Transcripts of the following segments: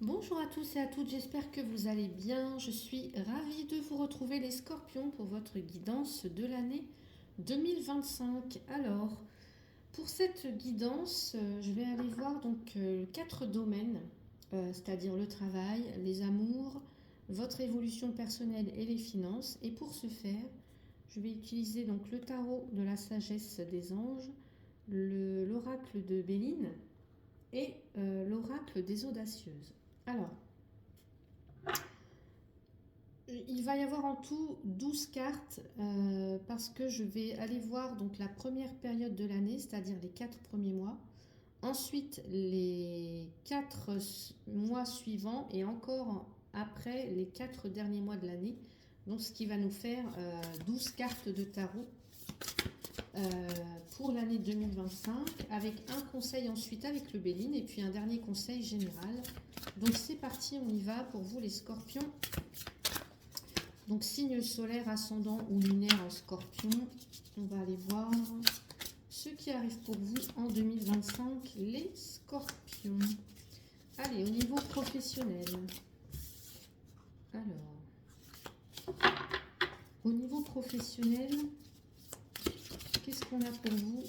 Bonjour à tous et à toutes, j'espère que vous allez bien. Je suis ravie de vous retrouver les scorpions pour votre guidance de l'année 2025. Alors, pour cette guidance, je vais aller voir donc quatre domaines, c'est-à-dire le travail, les amours, votre évolution personnelle et les finances. Et pour ce faire, je vais utiliser donc le tarot de la sagesse des anges, l'oracle de Béline et l'oracle des audacieuses. Alors, il va y avoir en tout 12 cartes parce que je vais aller voir donc la première période de l'année, c'est-à-dire les 4 premiers mois. Ensuite, les 4 mois suivants et encore après les 4 derniers mois de l'année. Donc, ce qui va nous faire 12 cartes de tarot euh, pour l'année 2025 avec un conseil ensuite avec le Béline et puis un dernier conseil général. Donc, c'est parti, on y va pour vous les scorpions. Donc signe solaire, ascendant ou lunaire en scorpion. On va aller voir ce qui arrive pour vous en 2025, les scorpions. Allez, au niveau professionnel. Alors, au niveau professionnel, qu'est-ce qu'on a pour vous?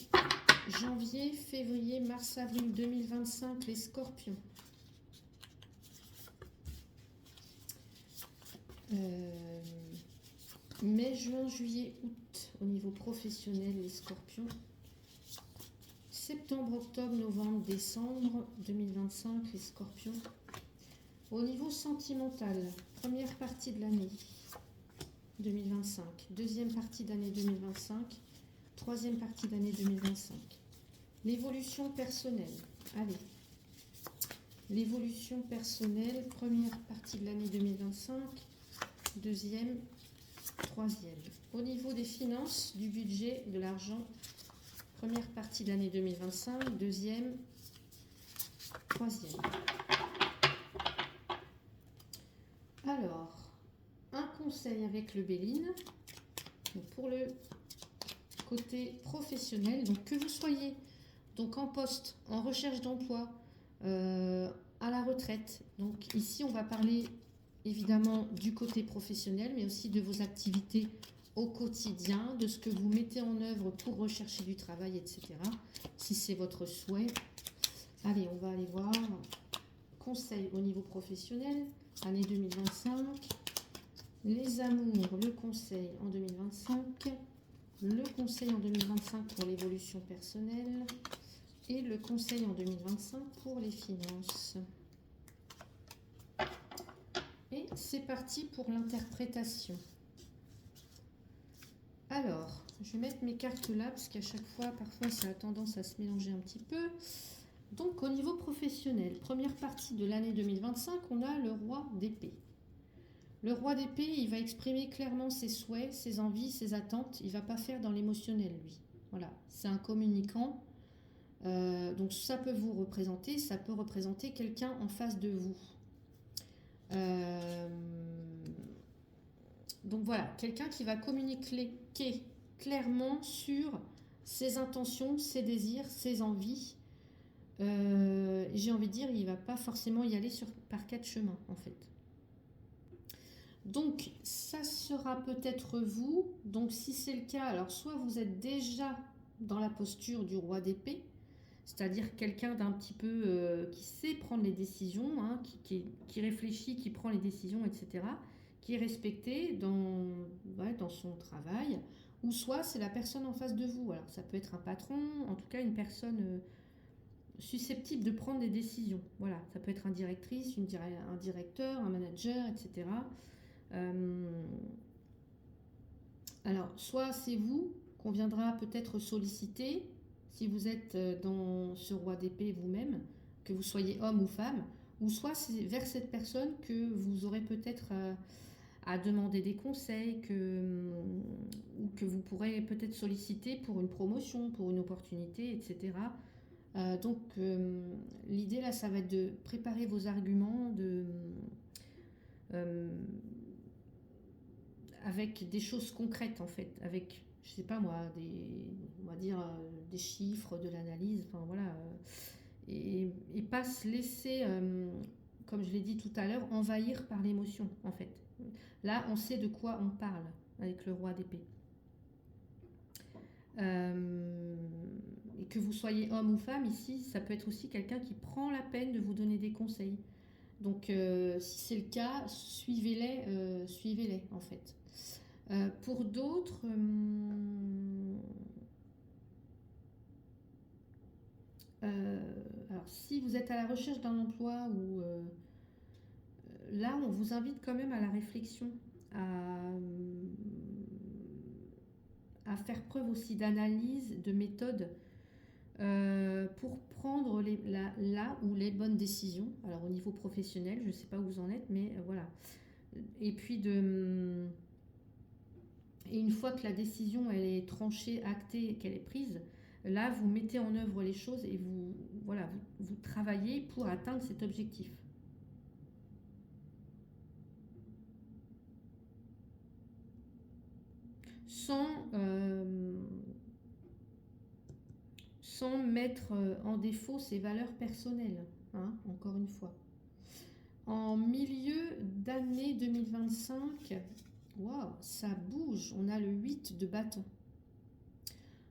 Janvier, février, mars, avril 2025, les scorpions. Mai, juin, juillet, août, au niveau professionnel, les scorpions. Septembre, octobre, novembre, décembre 2025, les scorpions. Au niveau sentimental, première partie de l'année 2025, deuxième partie d'année 2025, troisième partie d'année 2025. L'évolution personnelle, allez. L'évolution personnelle, première partie de l'année 2025, deuxième, troisième. Au niveau des finances, du budget, de l'argent, première partie de l'année 2025, deuxième, troisième. Alors, un conseil avec le Béline. Donc pour le côté professionnel, donc que vous soyez donc en poste, en recherche d'emploi, à la retraite. Donc ici, on va parler évidemment du côté professionnel, mais aussi de vos activités au quotidien, de ce que vous mettez en œuvre pour rechercher du travail, etc. Si c'est votre souhait. Allez, on va aller voir. Conseil au niveau professionnel, année 2025. Les amours, le conseil en 2025. Le conseil en 2025 pour l'évolution personnelle. Et le conseil en 2025 pour les finances. Et c'est parti pour l'interprétation. Alors, je vais mettre mes cartes là, parce qu'à chaque fois, parfois, ça a tendance à se mélanger un petit peu. Donc, au niveau professionnel, première partie de l'année 2025, on a le roi d'épée. Le roi d'épée, il va exprimer clairement ses souhaits, ses envies, ses attentes. Il ne va pas faire dans l'émotionnel, lui. Voilà, c'est un communicant. Donc, ça peut vous représenter, ça peut représenter quelqu'un en face de vous. Donc voilà, quelqu'un qui va communiquer clairement sur ses intentions, ses désirs, ses envies. J'ai envie de dire, il ne va pas forcément y aller par quatre chemins en fait. Donc ça sera peut-être vous. Donc si c'est le cas, alors soit vous êtes déjà dans la posture du roi d'épée, c'est-à-dire quelqu'un d'un petit peu qui sait prendre les décisions, hein, qui réfléchit, qui prend les décisions, etc., qui est respecté dans son travail, ou soit c'est la personne en face de vous. Alors ça peut être un patron, en tout cas une personne susceptible de prendre des décisions. Voilà, ça peut être un directrice, un directeur, un manager, etc. Alors, soit c'est vous qu'on viendra peut-être solliciter, si vous êtes dans ce roi d'épée vous-même, que vous soyez homme ou femme, ou soit c'est vers cette personne que vous aurez peut-être à demander des conseils, ou que vous pourrez peut-être solliciter pour une promotion, pour une opportunité, etc. L'idée là, ça va être de préparer vos arguments, euh, avec des choses concrètes en fait, avec, je sais pas moi, on va dire des chiffres, de l'analyse, enfin voilà, et pas se laisser, comme je l'ai dit tout à l'heure, envahir par l'émotion, en fait. Là, on sait de quoi on parle avec le roi d'épée. Et que vous soyez homme ou femme, ici, ça peut être aussi quelqu'un qui prend la peine de vous donner des conseils. Donc, si c'est le cas, suivez-les, en fait. Pour d'autres, alors si vous êtes à la recherche d'un emploi ou là, on vous invite quand même à la réflexion, à faire preuve aussi d'analyse, de méthode pour prendre là où les bonnes décisions. Alors au niveau professionnel, je ne sais pas où vous en êtes, mais voilà. Et puis et une fois que la décision elle est tranchée, actée, qu'elle est prise, là vous mettez en œuvre les choses et vous travaillez pour atteindre cet objectif. Sans, sans mettre en défaut ses valeurs personnelles, hein, encore une fois. En milieu d'année 2025, waouh, ça bouge, on a le 8 de bâton.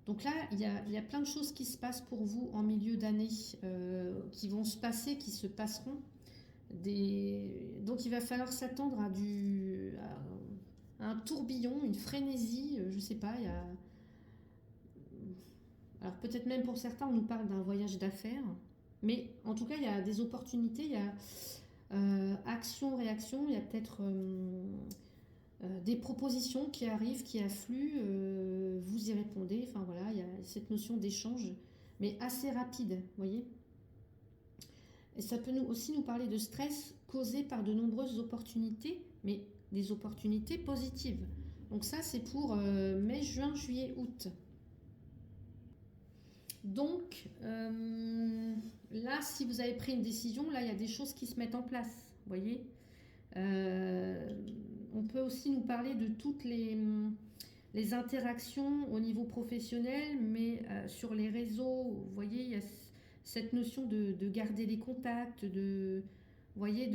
Donc là, il y a plein de choses qui se passent pour vous en milieu d'année, qui vont se passer, qui se passeront. Donc il va falloir s'attendre à un tourbillon, une frénésie, je ne sais pas, alors peut-être même pour certains, on nous parle d'un voyage d'affaires, mais en tout cas, il y a des opportunités, il y a action, réaction, il y a peut-être des propositions qui arrivent, qui affluent, vous y répondez, enfin voilà, il y a cette notion d'échange, mais assez rapide, vous voyez. Et ça peut aussi nous parler de stress causé par de nombreuses opportunités, mais des opportunités positives. Donc ça, c'est pour mai, juin, juillet, août. Donc là, si vous avez pris une décision, là, il y a des choses qui se mettent en place, vous voyez. On peut aussi nous parler de toutes les interactions au niveau professionnel, mais sur les réseaux, vous voyez, il y a cette notion de garder les contacts, vous voyez,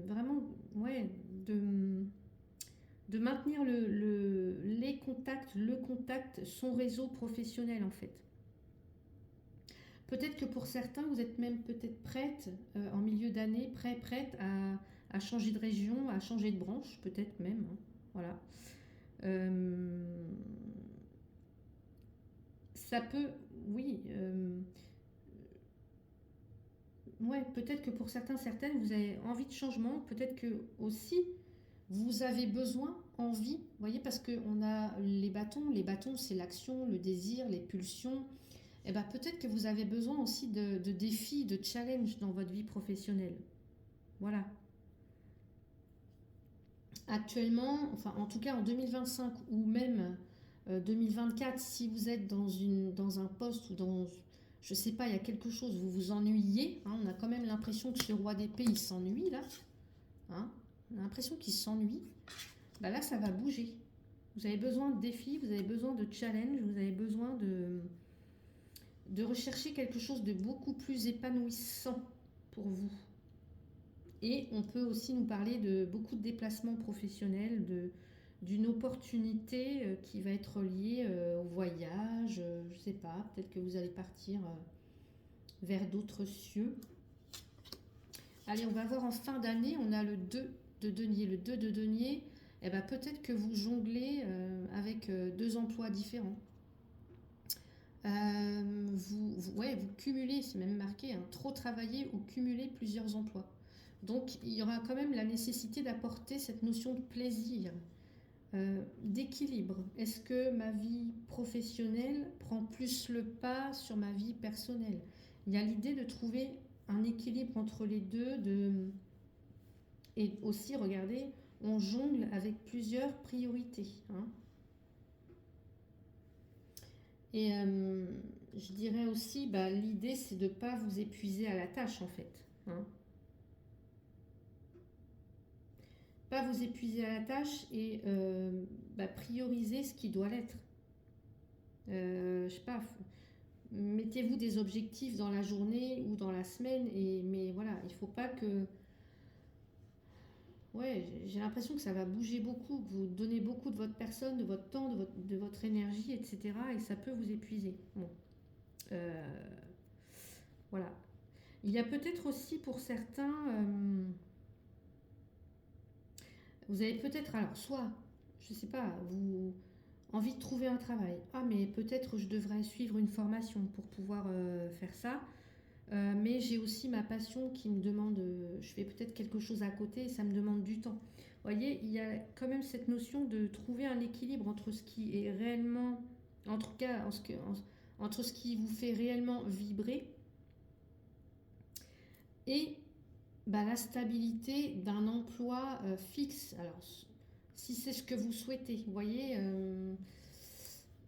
vraiment, ouais, de maintenir les contacts, le contact, son réseau professionnel en fait. Peut-être que pour certains, vous êtes même peut-être prête, en milieu d'année, prête à changer de région, à changer de branche, peut-être même. Hein, voilà. Ça peut, oui. Ouais, peut-être que pour certains, certaines, vous avez envie de changement. Peut-être que aussi, vous avez besoin, envie. Vous voyez, parce qu'on a les bâtons. Les bâtons, c'est l'action, le désir, les pulsions. Et ben, peut-être que vous avez besoin aussi de défis, de challenges dans votre vie professionnelle. Voilà. Actuellement, enfin en tout cas en 2025 ou même 2024, si vous êtes dans un poste ou dans, je sais pas, il y a quelque chose, vous vous ennuyez, hein, on a quand même l'impression que ce roi d'épée, il s'ennuie là, hein, on a l'impression qu'il s'ennuie, bah là ça va bouger. Vous avez besoin de défis, vous avez besoin de challenge, vous avez besoin de rechercher quelque chose de beaucoup plus épanouissant pour vous. Et on peut aussi nous parler de beaucoup de déplacements professionnels, d'une opportunité qui va être liée au voyage, je ne sais pas, peut-être que vous allez partir vers d'autres cieux. Allez, on va voir en fin d'année, on a le 2 de denier. Le 2 de denier, eh ben, peut-être que vous jonglez avec deux emplois différents. Vous cumulez, c'est même marqué, hein, trop travailler ou cumuler plusieurs emplois. Donc il y aura quand même la nécessité d'apporter cette notion de plaisir, d'équilibre. Est-ce que ma vie professionnelle prend plus le pas sur ma vie personnelle? Il y a l'idée de trouver un équilibre entre les deux, et aussi, regardez, on jongle avec plusieurs priorités. Hein. Et je dirais aussi, bah, l'idée c'est de ne pas vous épuiser à la tâche en fait. Hein. Pas vous épuiser à la tâche et prioriser ce qui doit l'être. Je sais pas, mettez-vous des objectifs dans la journée ou dans la semaine, mais voilà, il ne faut pas que Ouais, j'ai l'impression que ça va bouger beaucoup, que vous donnez beaucoup de votre personne, de votre temps, de votre énergie, etc. Et ça peut vous épuiser. Bon, euh, voilà. Il y a peut-être aussi pour certains, vous avez peut-être, alors soit, je sais pas, vous envie de trouver un travail. Ah, mais peut-être je devrais suivre une formation pour pouvoir faire ça. Mais j'ai aussi ma passion qui me demande, je fais peut-être quelque chose à côté et ça me demande du temps. Vous voyez, il y a quand même cette notion de trouver un équilibre entre ce qui est réellement, en tout cas, entre ce qui vous fait réellement vibrer et bah, la stabilité d'un emploi fixe. Alors, si c'est ce que vous souhaitez, vous voyez,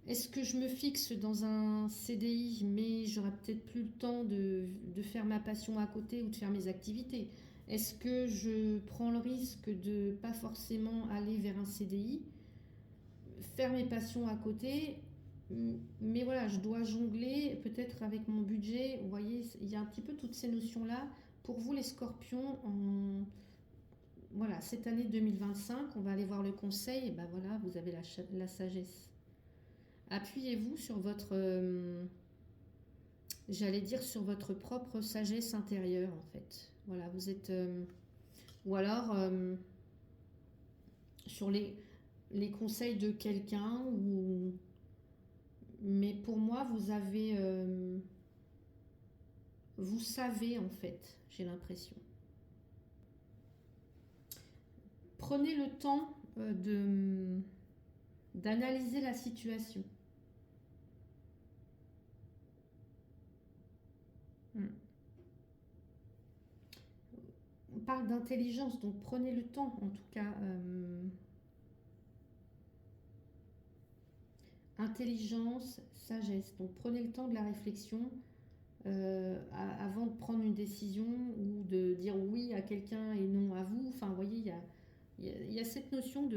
est-ce que je me fixe dans un CDI, mais j'aurai peut-être plus le temps de faire ma passion à côté ou de faire mes activités? Est-ce que je prends le risque de pas forcément aller vers un CDI, faire mes passions à côté, mais voilà, je dois jongler peut-être avec mon budget. Vous voyez, il y a un petit peu toutes ces notions-là. Pour vous, les scorpions, voilà, cette année 2025, on va aller voir le conseil, et ben voilà, vous avez la sagesse. Appuyez-vous sur votre, j'allais dire, sur votre propre sagesse intérieure, en fait. Voilà, vous êtes, ou alors sur les conseils de quelqu'un, ou, mais pour moi, vous savez, en fait, j'ai l'impression. Prenez le temps d'analyser la situation. Hmm. On parle d'intelligence, donc prenez le temps, en tout cas. Intelligence, sagesse. Donc prenez le temps de la réflexion avant de prendre une décision ou de dire oui à quelqu'un et non à vous. Enfin, vous voyez, il y a cette notion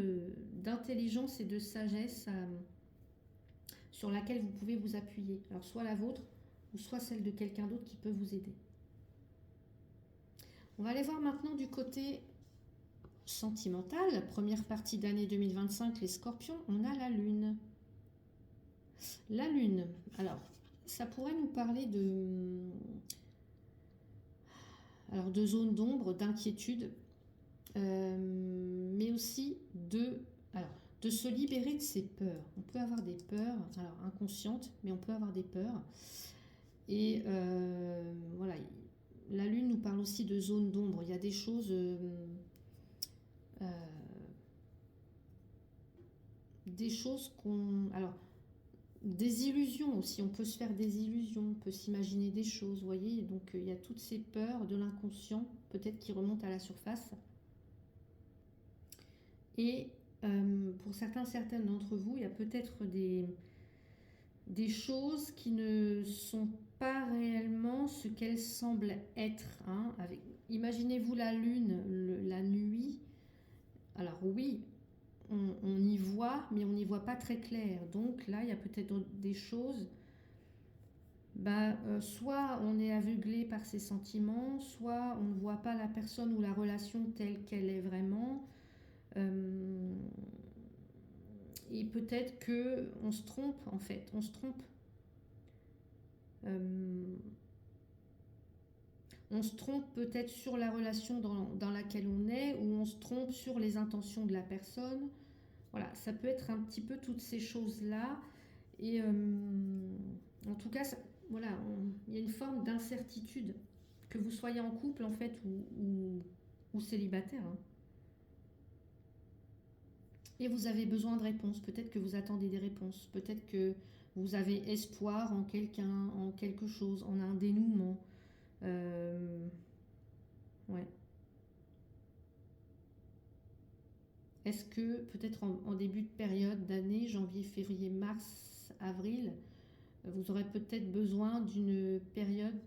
d'intelligence et de sagesse sur laquelle vous pouvez vous appuyer. Alors soit la vôtre ou soit celle de quelqu'un d'autre qui peut vous aider. On va aller voir maintenant du côté sentimental. Première partie d'année 2025, les scorpions, on a la lune. La lune, alors ça pourrait nous parler de zones d'ombre, d'inquiétude, mais aussi alors, de se libérer de ses peurs. On peut avoir des peurs, alors inconscientes, mais on peut avoir des peurs. Et voilà, la lune nous parle aussi de zones d'ombre. Il y a des choses, alors, des illusions aussi, on peut se faire des illusions, on peut s'imaginer des choses, vous voyez, donc il y a toutes ces peurs de l'inconscient, peut-être qui remontent à la surface. Et pour certaines d'entre vous, il y a peut-être des choses qui ne sont pas réellement ce qu'elles semblent être. Hein, imaginez-vous la lune, la nuit. Alors oui, on y voit, mais on n'y voit pas très clair. Donc là, il y a peut-être des choses. Soit on est aveuglé par ses sentiments, soit on ne voit pas la personne ou la relation telle qu'elle est vraiment. Et peut-être que on se trompe en fait, on se trompe. On se trompe peut-être sur la relation dans laquelle on est, ou on se trompe sur les intentions de la personne. Voilà, ça peut être un petit peu toutes ces choses-là. Et en tout cas, voilà, il y a une forme d'incertitude, que vous soyez en couple en fait ou célibataire. Hein. Et vous avez besoin de réponses. Peut-être que vous attendez des réponses. Peut-être que vous avez espoir en quelqu'un, en quelque chose, en un dénouement. Ouais. Est-ce que peut-être en début de période d'année, janvier, février, mars, avril, vous aurez peut-être besoin d'une période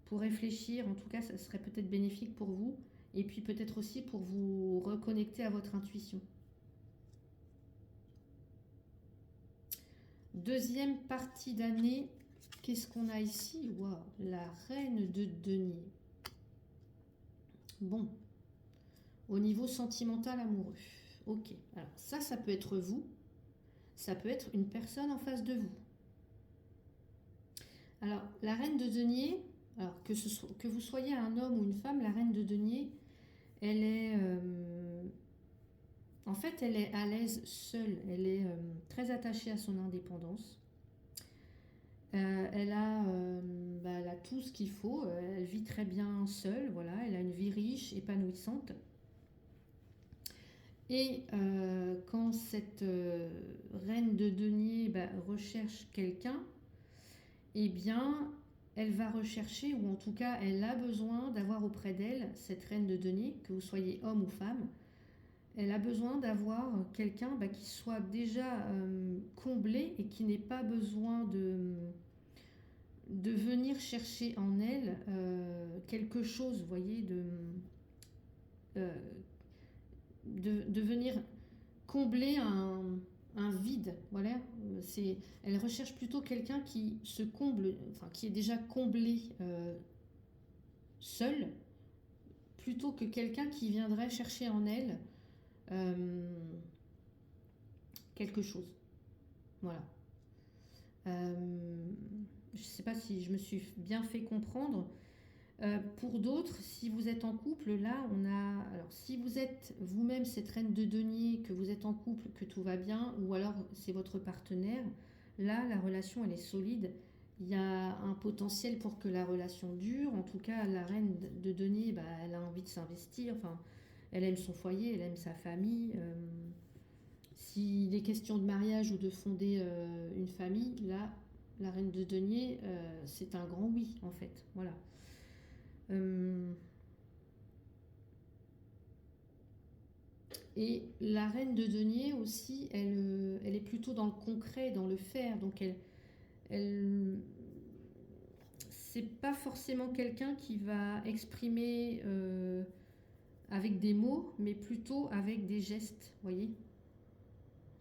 pour réfléchir. En tout cas, ça serait peut-être bénéfique pour vous. Et puis peut-être aussi pour vous reconnecter à votre intuition. Deuxième partie d'année, qu'est-ce qu'on a ici? Waouh, la reine de denier. Bon, au niveau sentimental amoureux. Ok, alors ça peut être vous, ça peut être une personne en face de vous. Alors, la reine de denier, alors que vous soyez un homme ou une femme, la reine de denier, elle est... en fait, elle est à l'aise seule, elle est très attachée à son indépendance. Elle a tout ce qu'il faut, elle vit très bien seule, voilà, elle a une vie riche, épanouissante. Et quand cette reine de denier recherche quelqu'un, eh bien, elle va rechercher, ou en tout cas, elle a besoin d'avoir auprès d'elle, cette reine de denier, que vous soyez homme ou femme, elle a besoin d'avoir quelqu'un qui soit déjà comblé et qui n'ait pas besoin de venir chercher en elle quelque chose, vous voyez, euh, de venir combler un vide. Voilà, elle recherche plutôt quelqu'un qui se comble, enfin qui est déjà comblé seul, plutôt que quelqu'un qui viendrait chercher en elle quelque chose. Voilà. Je ne sais pas si je me suis bien fait comprendre. Pour d'autres, si vous êtes en couple, là, alors, si vous êtes vous-même cette reine de denier, que vous êtes en couple, que tout va bien, ou alors c'est votre partenaire, là, la relation, elle est solide. Il y a un potentiel pour que la relation dure. En tout cas, la reine de denier, elle a envie de s'investir. Enfin, elle aime son foyer, elle aime sa famille. S'il est question de mariage ou de fonder une famille, là, la reine de denier, c'est un grand oui, en fait. Voilà. Et la reine de denier aussi, elle est plutôt dans le concret, dans le faire. Donc c'est pas forcément quelqu'un qui va exprimer avec des mots, mais plutôt avec des gestes, voyez,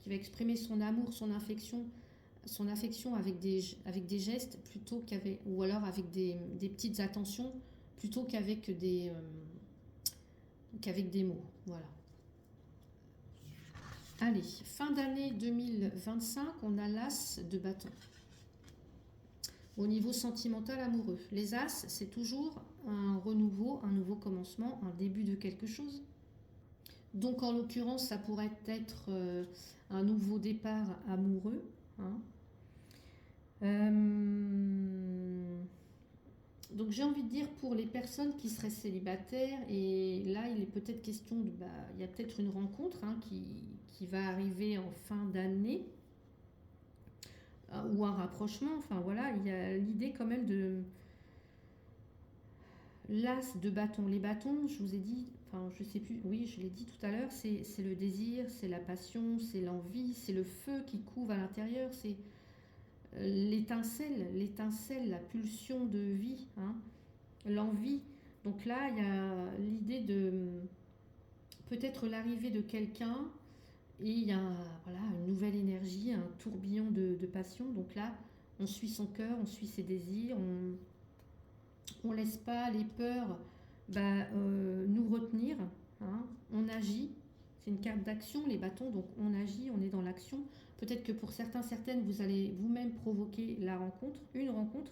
qui va exprimer son amour, son affection avec des gestes plutôt ou alors avec des petites attentions plutôt qu'avec des mots. Voilà. Allez, fin d'année 2025, on a l'as de bâton. Au niveau sentimental amoureux, les as, c'est toujours un renouveau, un nouveau commencement, un début de quelque chose. Donc en l'occurrence, ça pourrait être un nouveau départ amoureux. Hein. Donc j'ai envie de dire pour les personnes qui seraient célibataires, et là il est peut-être question il y a peut-être une rencontre qui va arriver en fin d'année, ou un rapprochement, enfin voilà, il y a l'idée quand même de l'as de bâton. Les bâtons, je vous ai dit, enfin je sais plus, oui je l'ai dit tout à l'heure, c'est le désir, c'est la passion, c'est l'envie, c'est le feu qui couve à l'intérieur, c'est l'étincelle, la pulsion de vie, hein, l'envie. Donc là, il y a l'idée de peut-être l'arrivée de quelqu'un et il y a voilà, une nouvelle énergie, un tourbillon de passion. Donc là, on suit son cœur, on suit ses désirs, on laisse pas les peurs nous retenir, hein, on agit. C'est une carte d'action, les bâtons, donc on agit, on est dans l'action. Peut-être que pour certaines, vous allez vous-même provoquer une rencontre,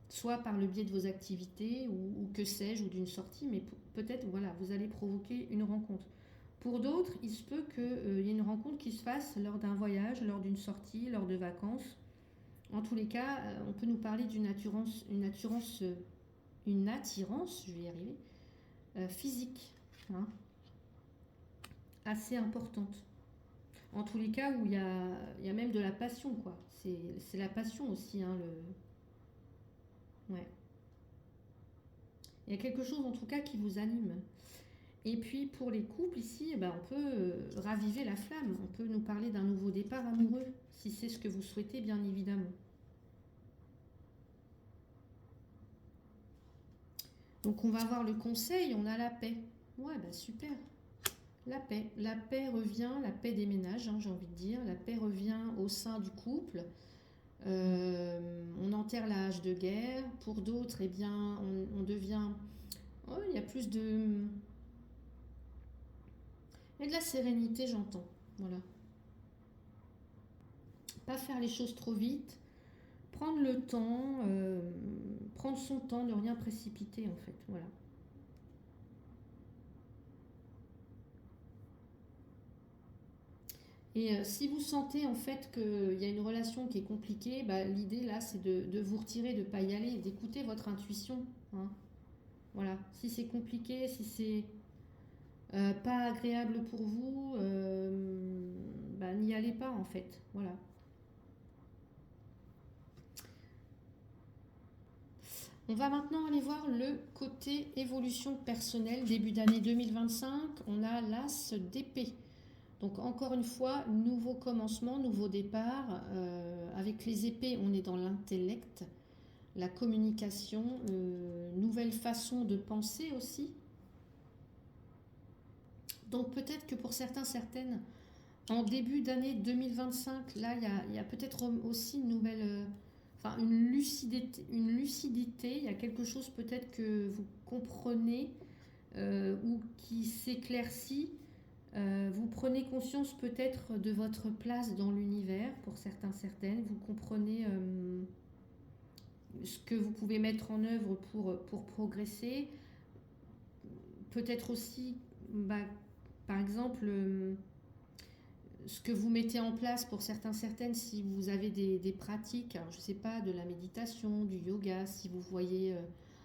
soit par le biais de vos activités ou que sais-je, ou d'une sortie, mais peut-être voilà, vous allez provoquer une rencontre. Pour d'autres, il se peut qu'il y ait une rencontre qui se fasse lors d'un voyage, lors d'une sortie, lors de vacances. En tous les cas, on peut nous parler d'une attirance, je vais y arriver, physique, hein, assez importante. En tous les cas, où il y a même de la passion, quoi. C'est la passion aussi, hein, ouais. Il y a quelque chose, en tout cas, qui vous anime. Et puis, pour les couples, ici, on peut raviver la flamme. On peut nous parler d'un nouveau départ amoureux, si c'est ce que vous souhaitez, bien évidemment. Donc, on va voir le conseil, on a la paix. Ouais, super. La paix revient, la paix des ménages, hein, j'ai envie de dire. La paix revient au sein du couple. On enterre la hache de guerre. Pour d'autres, eh bien, on devient... Oh, il y a plus de... Et de la sérénité, j'entends. Voilà. Pas faire les choses trop vite. Prendre le temps, prendre son temps, ne rien précipiter en fait. Voilà. Et si vous sentez en fait qu'il y a une relation qui est compliquée, bah, l'idée là c'est de vous retirer, de ne pas y aller, d'écouter votre intuition. Hein. Voilà. Si c'est compliqué, si c'est pas agréable pour vous, bah, n'y allez pas en fait. Voilà. On va maintenant aller voir le côté évolution personnelle. Début d'année 2025, on a l'as d'épée. Donc encore une fois, nouveau commencement, nouveau départ. Avec les épées, on est dans l'intellect, la communication, nouvelle façon de penser aussi. Donc peut-être que pour certains, certaines, en début d'année 2025, là, il y a peut-être aussi une nouvelle... enfin, une lucidité, il y a quelque chose peut-être que vous comprenez ou qui s'éclaircit. Vous prenez conscience peut-être de votre place dans l'univers, pour certains, certaines. Vous comprenez ce que vous pouvez mettre en œuvre pour progresser. Peut-être aussi, bah, par exemple, ce que vous mettez en place pour certains, certaines, si vous avez des pratiques, alors je ne sais pas, de la méditation, du yoga, si vous voyez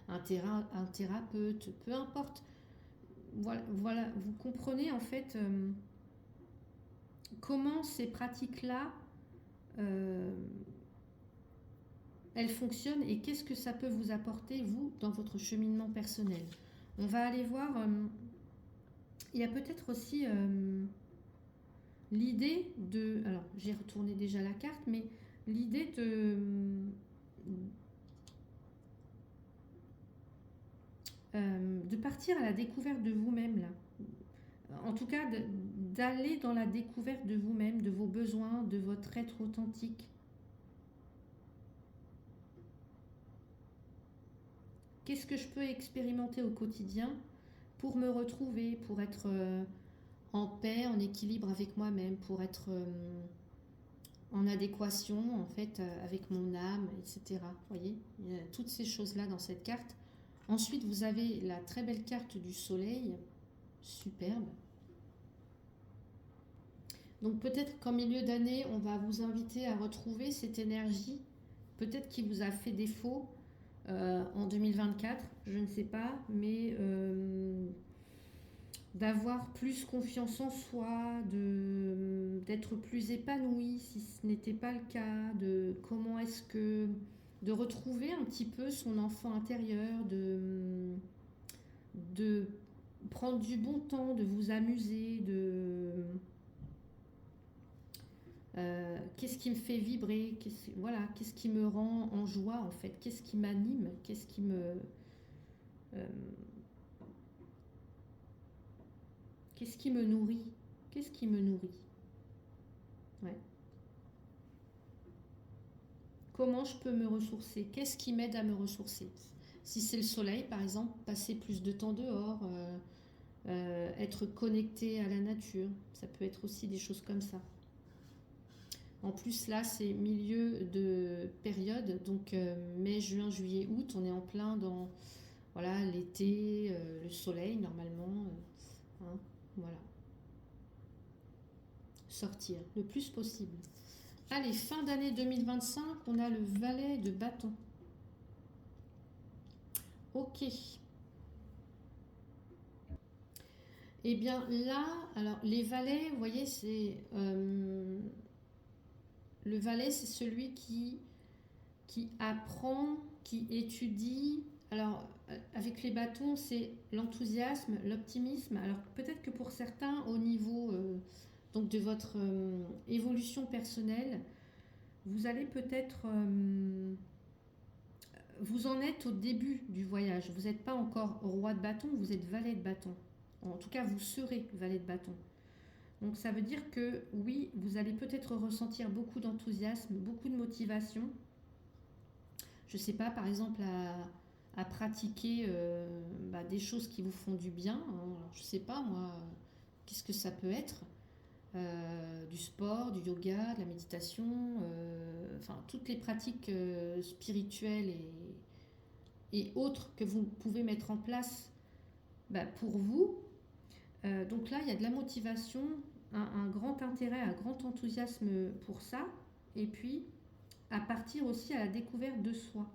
un thérapeute, peu importe. Voilà, voilà, vous comprenez en fait comment ces pratiques-là, euh, elles fonctionnent et qu'est-ce que ça peut vous apporter, vous, dans votre cheminement personnel. On va aller voir, il y a peut-être aussi l'idée de... Alors, j'ai retourné déjà la carte, mais l'idée de partir à la découverte de vous-même, là. En tout cas, d'aller dans la découverte de vous-même, de vos besoins, de votre être authentique. Qu'est-ce que je peux expérimenter au quotidien pour me retrouver, pour être en paix, en équilibre avec moi-même, pour être en adéquation en fait avec mon âme, etc. Vous voyez, il y a toutes ces choses-là dans cette carte. Ensuite, vous avez la très belle carte du soleil, superbe. Donc peut-être qu'en milieu d'année, on va vous inviter à retrouver cette énergie, peut-être qui vous a fait défaut en 2024, je ne sais pas, mais d'avoir plus confiance en soi, d'être plus épanoui si ce n'était pas le cas, de comment est-ce que de retrouver un petit peu son enfant intérieur, de prendre du bon temps, de vous amuser, qu'est-ce qui me fait vibrer, voilà, qu'est-ce qui me rend en joie en fait, qu'est-ce qui m'anime, euh, qu'est-ce qui me nourrit, qu'est-ce qui me nourrit, ouais. Comment je peux me ressourcer, qu'est-ce qui m'aide à me ressourcer. Si c'est le soleil par exemple, passer plus de temps dehors, être connecté à la nature, ça peut être aussi des choses comme ça. En plus là c'est milieu de période, donc mai, juin, juillet, août, on est en plein dans voilà, l'été, le soleil normalement, hein, voilà, sortir le plus possible. Allez, fin d'année 2025, on a le valet de bâton. Ok. Et bien là, alors les valets, vous voyez, c'est le valet, c'est celui qui apprend, qui étudie. Alors, avec les bâtons, c'est l'enthousiasme, l'optimisme. Alors, peut-être que pour certains, au niveau donc de votre évolution personnelle, vous allez peut-être... vous en êtes au début du voyage. Vous n'êtes pas encore roi de bâton, vous êtes valet de bâton. En tout cas, vous serez valet de bâton. Donc ça veut dire que oui, vous allez peut-être ressentir beaucoup d'enthousiasme, beaucoup de motivation. Je ne sais pas, par exemple, à pratiquer des choses qui vous font du bien. Alors, je ne sais pas, moi, qu'est-ce que ça peut être? Du sport, du yoga, de la méditation, enfin toutes les pratiques spirituelles et autres que vous pouvez mettre en place pour vous. Donc là, il y a de la motivation, un grand intérêt, un grand enthousiasme pour ça, et puis à partir aussi à la découverte de soi.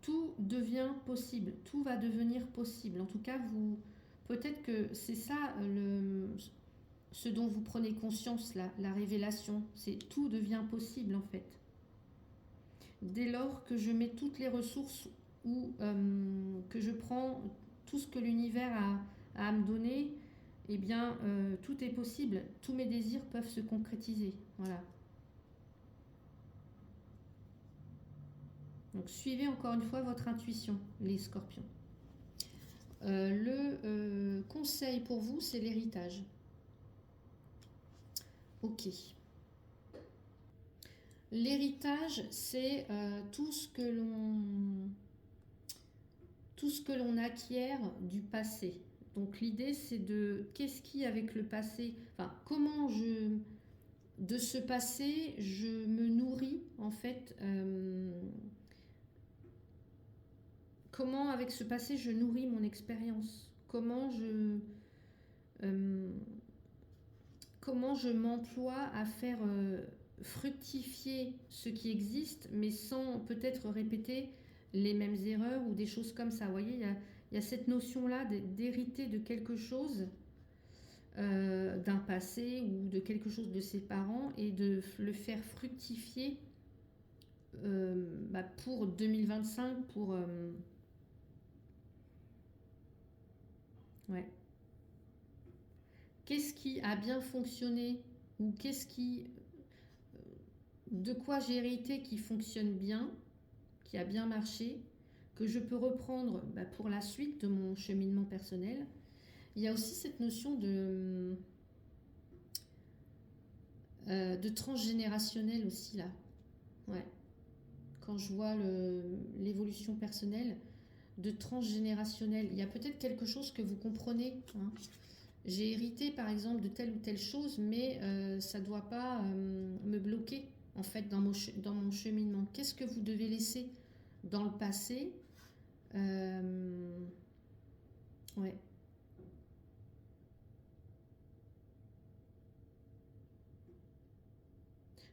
Tout devient possible, tout va devenir possible. En tout cas, peut-être que c'est ça ce dont vous prenez conscience, la révélation, c'est tout devient possible en fait. Dès lors que je mets toutes les ressources ou que je prends tout ce que l'univers a à me donner, eh bien tout est possible, tous mes désirs peuvent se concrétiser. Voilà. Donc suivez encore une fois votre intuition, les scorpions. Le conseil pour vous, c'est l'héritage. Ok. L'héritage, c'est tout ce que l'on acquiert du passé. Donc l'idée, c'est qu'est-ce qui, avec le passé, enfin, de ce passé, je me nourris, en fait, comment, avec ce passé, je nourris mon expérience, comment je m'emploie à faire fructifier ce qui existe, mais sans peut-être répéter les mêmes erreurs ou des choses comme ça. Vous voyez, il y a cette notion-là d'hériter de quelque chose, d'un passé ou de quelque chose de ses parents et de le faire fructifier pour 2025, ouais. Qu'est-ce qui a bien fonctionné ou de quoi j'ai hérité qui fonctionne bien, qui a bien marché, que je peux reprendre pour la suite de mon cheminement personnel. Il y a aussi cette notion de transgénérationnel aussi là. Ouais. Quand je vois l'évolution personnelle, de transgénérationnel, il y a peut-être quelque chose que vous comprenez. Hein. J'ai hérité par exemple de telle ou telle chose, mais ça ne doit pas me bloquer en fait dans mon cheminement. Qu'est-ce que vous devez laisser dans le passé? Ouais.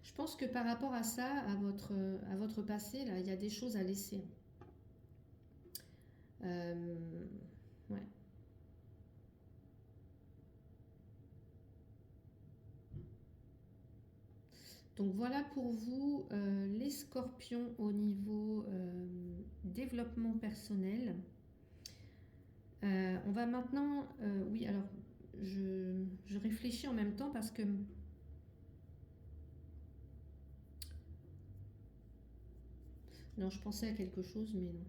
Je pense que par rapport à ça, à votre passé, là, il y a des choses à laisser. Ouais. Donc voilà pour vous les scorpions au niveau développement personnel. On va maintenant, oui, alors je réfléchis en même temps parce que non, je pensais à quelque chose, mais non.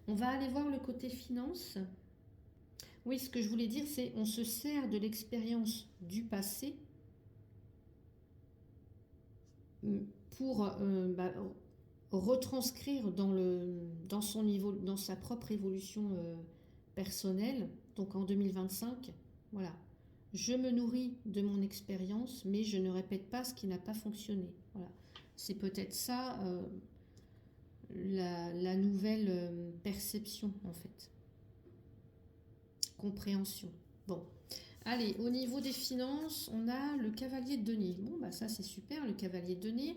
On va aller voir le côté finance. Oui, ce que je voulais dire, c'est on se sert de l'expérience du passé pour retranscrire dans son niveau, dans sa propre évolution personnelle. Donc en 2025, voilà, je me nourris de mon expérience, mais je ne répète pas ce qui n'a pas fonctionné. Voilà, c'est peut-être ça la nouvelle perception en fait, compréhension. Bon. Allez, au niveau des finances, on a le cavalier de denier. Bon, ça c'est super, le cavalier de denier.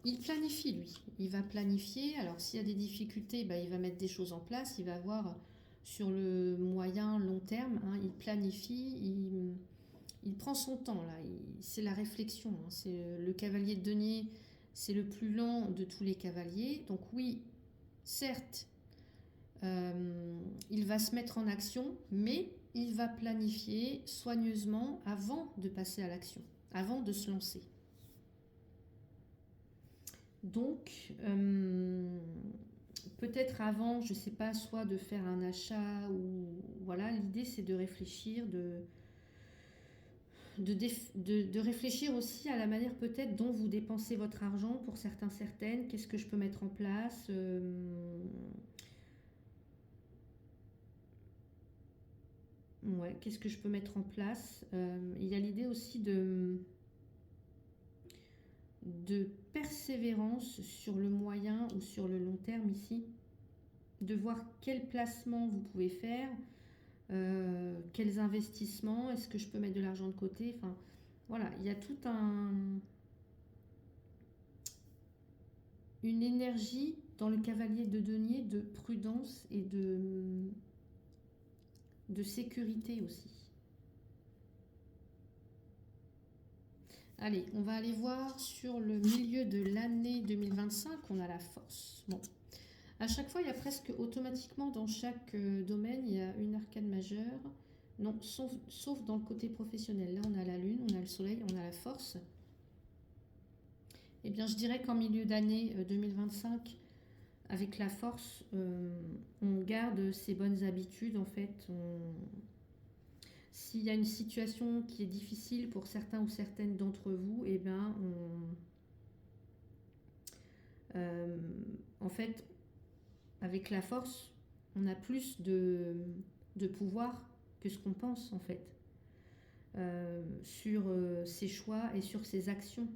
Il planifie, lui. Il va planifier. Alors, s'il y a des difficultés, il va mettre des choses en place. Il va voir sur le moyen, long terme. Hein, il planifie. Il prend son temps, là. C'est la réflexion. Hein, c'est le cavalier de denier. C'est le plus lent de tous les cavaliers. Donc, oui, certes, il va se mettre en action, mais il va planifier soigneusement avant de passer à l'action, avant de se lancer. Donc, peut-être avant, je ne sais pas, soit de faire un achat ou voilà, l'idée c'est de réfléchir, de réfléchir aussi à la manière peut-être dont vous dépensez votre argent pour certains, certaines. Qu'est-ce que je peux mettre en place ouais, qu'est-ce que je peux mettre en place il y a l'idée aussi de persévérance sur le moyen ou sur le long terme ici, de voir quel placement vous pouvez faire, quels investissements, est-ce que je peux mettre de l'argent de côté, enfin voilà, il y a tout une énergie dans le cavalier de denier de prudence et de sécurité aussi. Allez, on va aller voir sur le milieu de l'année 2025, on a la force. Bon, à chaque fois, il y a presque automatiquement dans chaque domaine, il y a une arcane majeure. Non, sauf dans le côté professionnel. Là, on a la lune, on a le soleil, on a la force. Eh bien, je dirais qu'en milieu d'année 2025, avec la force, on garde ses bonnes habitudes. En fait, s'il y a une situation qui est difficile pour certains ou certaines d'entre vous, eh bien, en fait, avec la force, on a plus de pouvoir que ce qu'on pense, en fait, sur ses choix et sur ses actions.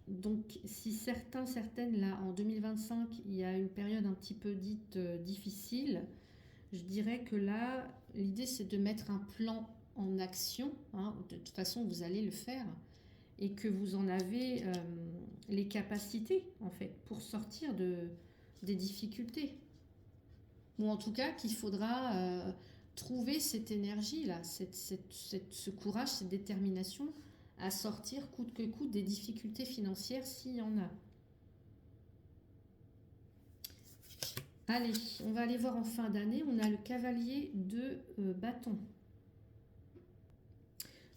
Donc, si certains, certaines, là, en 2025, il y a une période un petit peu dite difficile, je dirais que là, l'idée, c'est de mettre un plan en action. Hein. De toute façon, vous allez le faire. Et que vous en avez les capacités, en fait, pour sortir des difficultés. Ou en tout cas, qu'il faudra trouver cette énergie-là, ce courage, cette détermination à sortir coûte que coûte des difficultés financières s'il y en a. Allez, on va aller voir en fin d'année. On a le cavalier de bâton.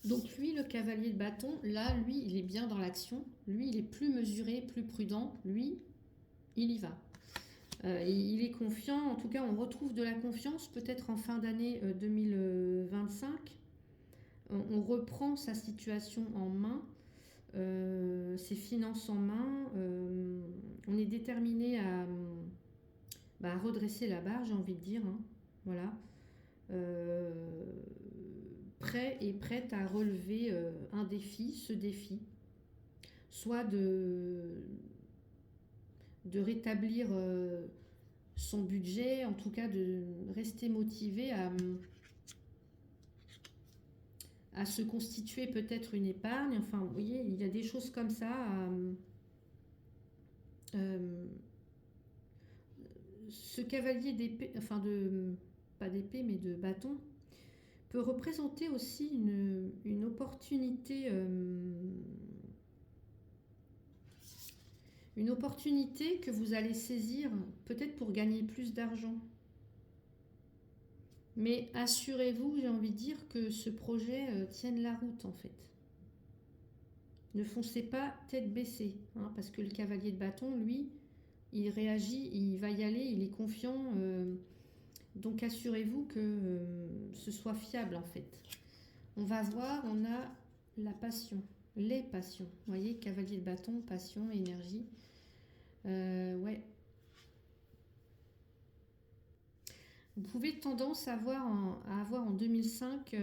Donc lui, le cavalier de bâton, là, lui, il est bien dans l'action. Lui, il est plus mesuré, plus prudent. Lui, il y va. Il est confiant. En tout cas, on retrouve de la confiance peut-être en fin d'année 2025. On reprend sa situation en main, ses finances en main. On est déterminé à redresser la barre, j'ai envie de dire. Hein. Voilà. Prêt et prête à relever un défi, ce défi. Soit de rétablir son budget, en tout cas de rester motivé à se constituer peut-être une épargne. Enfin, vous voyez, il y a des choses comme ça. Ce cavalier d'épée, enfin pas d'épée, mais de bâton, peut représenter aussi une opportunité. Une opportunité que vous allez saisir peut-être pour gagner plus d'argent. Mais assurez-vous, j'ai envie de dire, que ce projet tienne la route en fait. Ne foncez pas tête baissée, hein, parce que le cavalier de bâton, lui, il réagit, il va y aller, il est confiant. Donc assurez-vous que ce soit fiable en fait. On va voir, on a la passion, les passions. Vous voyez, cavalier de bâton, passion, énergie. Ouais. Vous pouvez tendance à avoir en 2005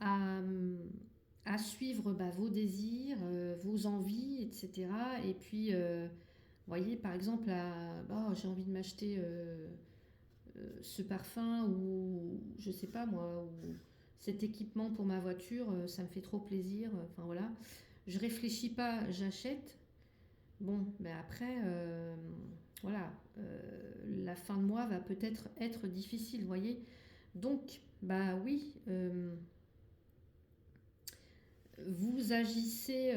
à suivre vos désirs, vos envies, etc. Et puis, vous voyez, par exemple, j'ai envie de m'acheter ce parfum ou je sais pas moi, ou cet équipement pour ma voiture, ça me fait trop plaisir. Enfin voilà, je réfléchis pas, j'achète. Bon, ben après, voilà, la fin de mois va peut-être être difficile, vous voyez. Donc, bah oui, vous agissez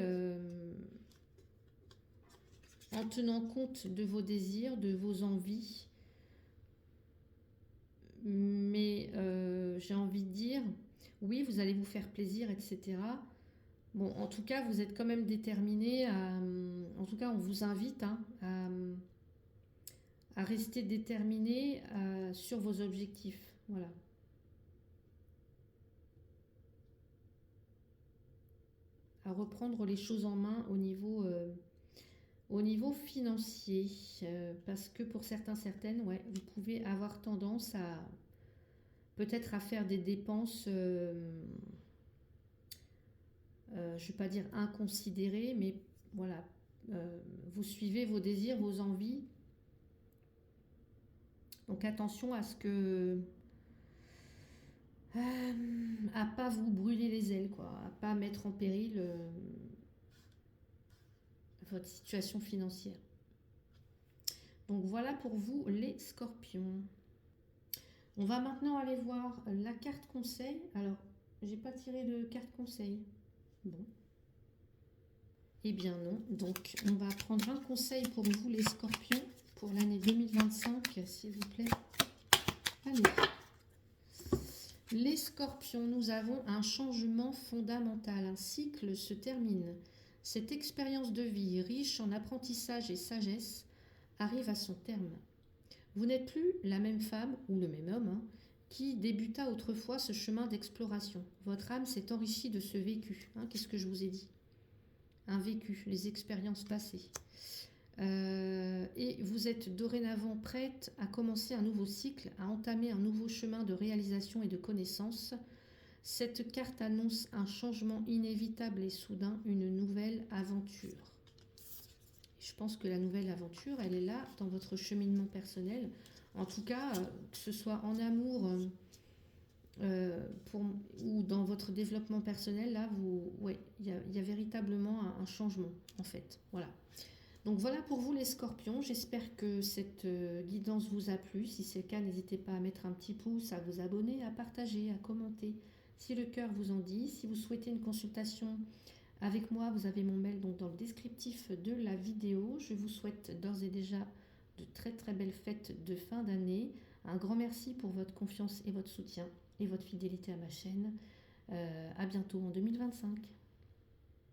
en tenant compte de vos désirs, de vos envies. Mais j'ai envie de dire, Oui, vous allez vous faire plaisir, etc. Bon, en tout cas, vous êtes quand même déterminé à... En tout cas, on vous invite hein, à rester déterminé sur vos objectifs. Voilà. À reprendre les choses en main au niveau financier. Parce que pour certains, certaines, ouais, vous pouvez avoir tendance à peut-être à faire des dépenses, je ne vais pas dire inconsidérées, mais voilà, vous suivez vos désirs, vos envies. Donc attention à ce que à pas vous brûler les ailes, quoi, à pas mettre en péril votre situation financière. Donc voilà pour vous les scorpions. On va maintenant aller voir la carte conseil. Alors, j'ai pas tiré de carte conseil. Bon. Eh bien non. Donc, on va prendre un conseil pour vous les scorpions pour l'année 2025, s'il vous plaît. Allez. Les scorpions, nous avons un changement fondamental. Un cycle se termine. Cette expérience de vie riche en apprentissage et sagesse arrive à son terme. Vous n'êtes plus la même femme ou le même homme hein, qui débuta autrefois ce chemin d'exploration. Votre âme s'est enrichie de ce vécu. Hein, qu'est-ce que je vous ai dit? Un vécu, les expériences passées. Et vous êtes dorénavant prête à commencer un nouveau cycle, à entamer un nouveau chemin de réalisation et de connaissance. Cette carte annonce un changement inévitable et soudain, une nouvelle aventure. Je pense que la nouvelle aventure, elle est là dans votre cheminement personnel. En tout cas, que ce soit en amour ou dans votre développement personnel, là, il y a véritablement un changement, en fait. Voilà. Donc voilà pour vous les scorpions. J'espère que cette guidance vous a plu. Si c'est le cas, n'hésitez pas à mettre un petit pouce, à vous abonner, à partager, à commenter. Si le cœur vous en dit, si vous souhaitez une consultation avec moi, vous avez mon mail donc dans le descriptif de la vidéo. Je vous souhaite d'ores et déjà de très très belles fêtes de fin d'année. Un grand merci pour votre confiance et votre soutien et votre fidélité à ma chaîne. À bientôt en 2025.